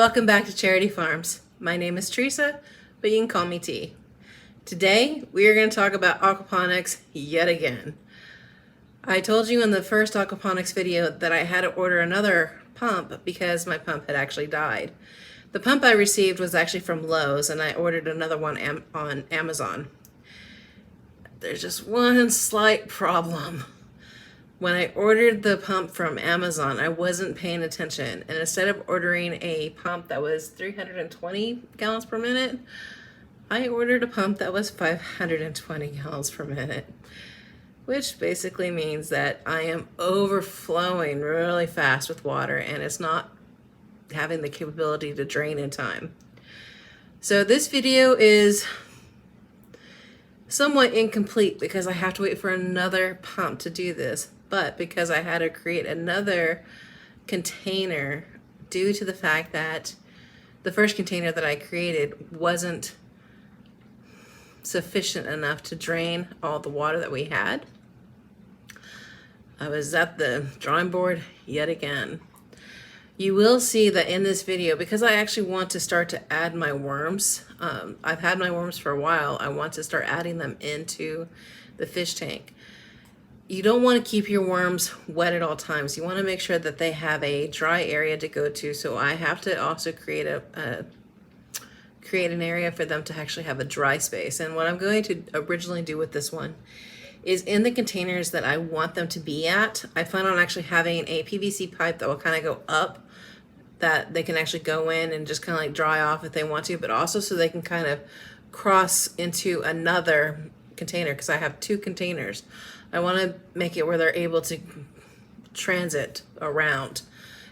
Welcome back to Charity Farms. My name is Teresa, but you can call me T. Today, we are going to talk about aquaponics yet again. I told you in the first aquaponics video that I had to order another pump because my pump had actually died. The pump I received was actually from Lowe's, and I ordered another one on Amazon. There's just one slight problem. When I ordered the pump from Amazon, I wasn't paying attention, and instead of ordering a pump that was 320 gallons per minute, I ordered a pump that was 520 gallons per minute, which basically means that I am overflowing really fast with water, and it's not having the capability to drain in time. So this video is somewhat incomplete because I have to wait for another pump to do this. But because I had to create another container due to the fact that the first container that I created wasn't sufficient enough to drain all the water that we had, I was at the drawing board yet again. You will see that in this video, because I actually want to start to add my worms. I've had my worms for a while. I want to start adding them into the fish tank. You don't want to keep your worms wet at all times. You want to make sure that they have a dry area to go to. So I have to also create an area for them to actually have a dry space. And what I'm going to originally do with this one is in the containers that I want them to be at, I plan on actually having a PVC pipe that will kind of go up, that they can actually go in and just kind of like dry off if they want to, but also so they can kind of cross into another container, because I have two containers. I want to make it where they're able to transit around.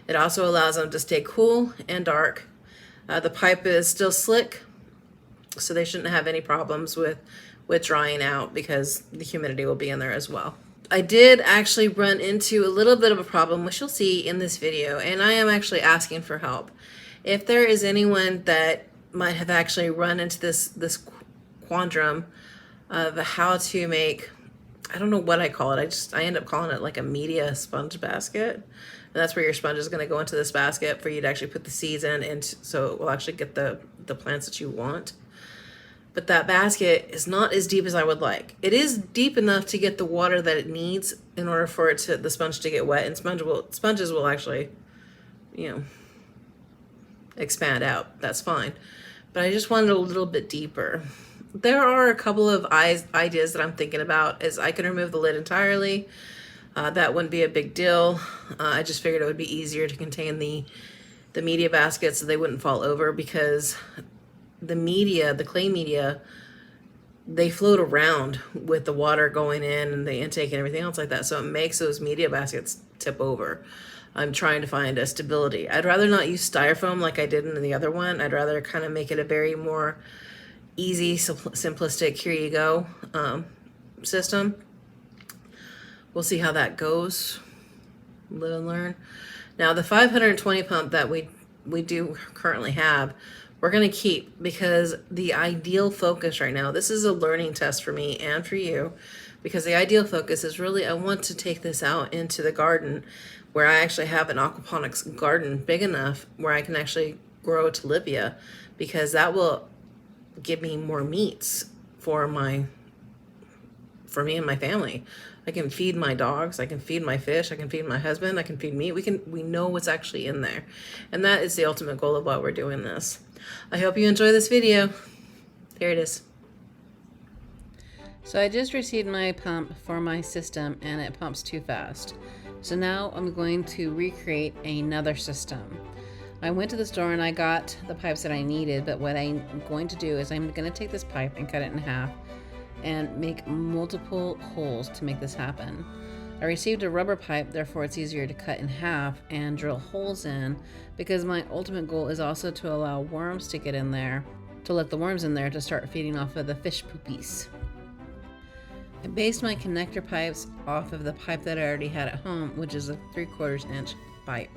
It also allows them to stay cool and dark. The pipe is still slick, so they shouldn't have any problems with drying out because the humidity will be in there as well. I did actually run into a little bit of a problem, which you'll see in this video, and I am actually asking for help. If there is anyone that might have actually run into this quandrum of how to make, I don't know what I call it. I end up calling it like a media sponge basket. And that's where your sponge is going to go into this basket for you to actually put the seeds in, and so it will actually get the plants that you want. But that basket is not as deep as I would like. It is deep enough to get the water that it needs in order for the sponge to get wet, and sponges will actually, expand out. That's fine. But I just wanted a little bit deeper. There are a couple of ideas that I'm thinking about. Is I can remove the lid entirely. That wouldn't be a big deal. I just figured it would be easier to contain the media basket so they wouldn't fall over, because the clay media, they float around with the water going in and the intake and everything else like that. So it makes those media baskets tip over. I'm trying to find a stability. I'd rather not use styrofoam like I did in the other one. I'd rather kind of make it a very more easy, simplistic, here you go system. We'll see how that goes. Live and learn. Now the 520 pump that we do currently have, we're going to keep, because the ideal focus right now, this is a learning test for me and for you, because the ideal focus is really, I want to take this out into the garden where I actually have an aquaponics garden big enough where I can actually grow tilapia, because that will give me more meats for me and my family. I can feed my dogs, I can feed my fish, I can feed my husband, I can feed meat. We know what's actually in there. And that is the ultimate goal of why we're doing this. I hope you enjoy this video. Here it is. So I just received my pump for my system, and it pumps too fast. So now I'm going to recreate another system. I went to the store and I got the pipes that I needed, but what I'm going to do is I'm going to take this pipe and cut it in half and make multiple holes to make this happen. I received a rubber pipe, therefore it's easier to cut in half and drill holes in, because my ultimate goal is also to allow worms to get in there, to let the worms in there to start feeding off of the fish poopies. I based my connector pipes off of the pipe that I already had at home, which is a 3/4 inch pipe.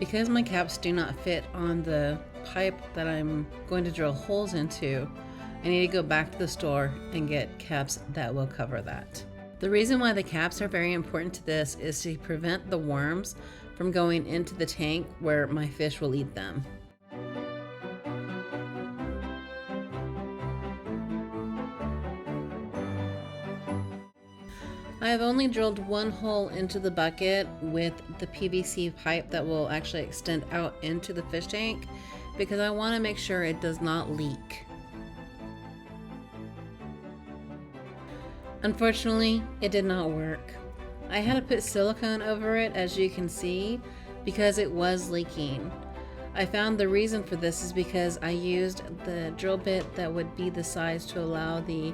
Because my caps do not fit on the pipe that I'm going to drill holes into, I need to go back to the store and get caps that will cover that. The reason why the caps are very important to this is to prevent the worms from going into the tank where my fish will eat them. I have only drilled one hole into the bucket with the PVC pipe that will actually extend out into the fish tank because I want to make sure it does not leak. Unfortunately, it did not work. I had to put silicone over it, as you can see, because it was leaking. I found the reason for this is because I used the drill bit that would be the size to allow the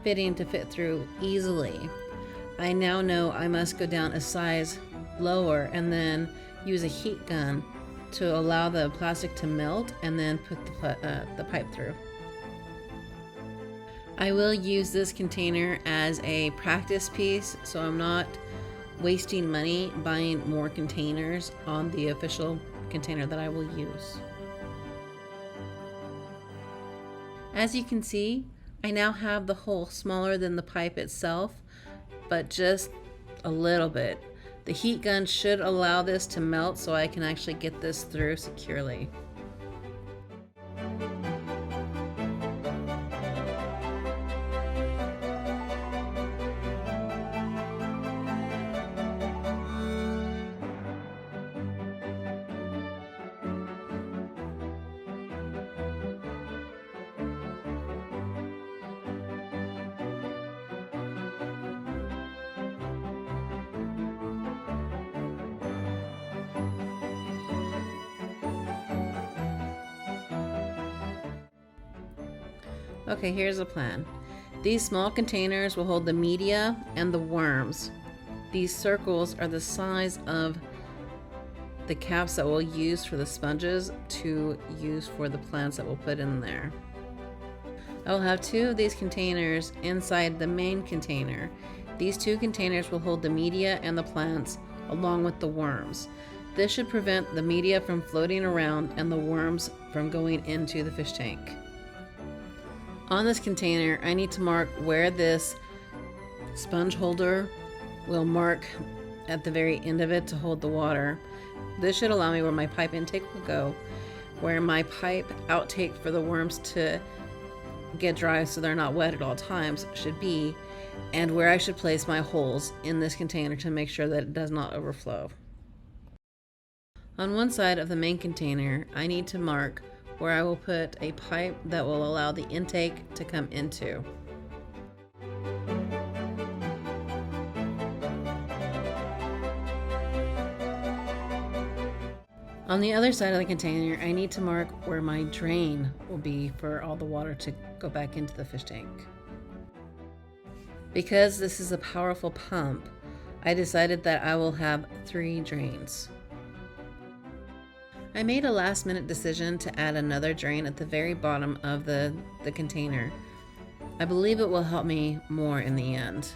fitting to fit through easily. I now know I must go down a size lower and then use a heat gun to allow the plastic to melt and then put the pipe through. I will use this container as a practice piece, so I'm not wasting money buying more containers on the official container that I will use. As you can see, I now have the hole smaller than the pipe itself, but just a little bit. The heat gun should allow this to melt so I can actually get this through securely. Okay, here's the plan. These small containers will hold the media and the worms. These circles are the size of the caps that we'll use for the sponges to use for the plants that we'll put in there. I will have two of these containers inside the main container. These two containers will hold the media and the plants along with the worms. This should prevent the media from floating around and the worms from going into the fish tank. On this container, I need to mark where this sponge holder will mark at the very end of it to hold the water. This should allow me where my pipe intake will go, where my pipe outtake for the worms to get dry so they're not wet at all times should be, and where I should place my holes in this container to make sure that it does not overflow. On one side of the main container, I need to mark where I will put a pipe that will allow the intake to come into. On the other side of the container, I need to mark where my drain will be for all the water to go back into the fish tank. Because this is a powerful pump, I decided that I will have 3 drains. I made a last-minute decision to add another drain at the very bottom of the container. I believe it will help me more in the end.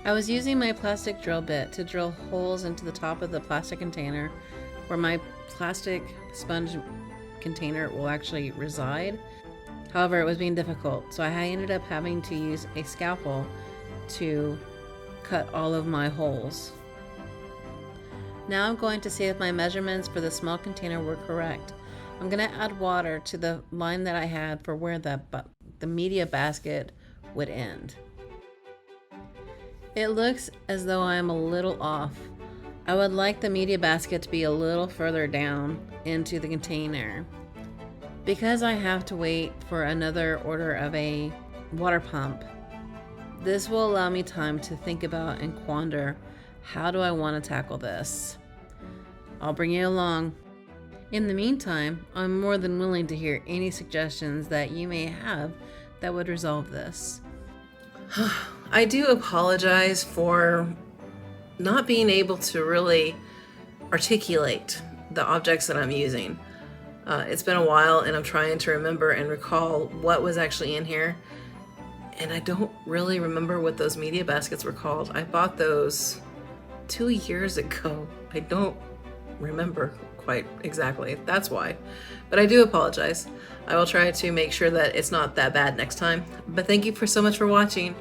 I was using my plastic drill bit to drill holes into the top of the plastic container where my plastic sponge container will actually reside. However, it was being difficult, so I ended up having to use a scalpel to cut all of my holes. Now I'm going to see if my measurements for the small container were correct. I'm going to add water to the line that I had for where the media basket would end. It looks as though I'm a little off. I would like the media basket to be a little further down into the container. Because I have to wait for another order of a water pump, this will allow me time to think about and ponder how do I want to tackle this. I'll bring you along. In the meantime, I'm more than willing to hear any suggestions that you may have that would resolve this. I do apologize for not being able to really articulate the objects that I'm using. It's been a while and I'm trying to remember and recall what was actually in here. And I don't really remember what those media baskets were called. I bought those 2 years ago. I don't remember quite exactly. That's why. But I do apologize. I will try to make sure that it's not that bad next time. But thank you so much for watching.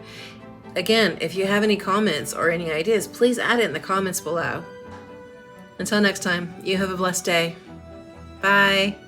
Again, if you have any comments or any ideas, please add it in the comments below. Until next time, you have a blessed day. Bye.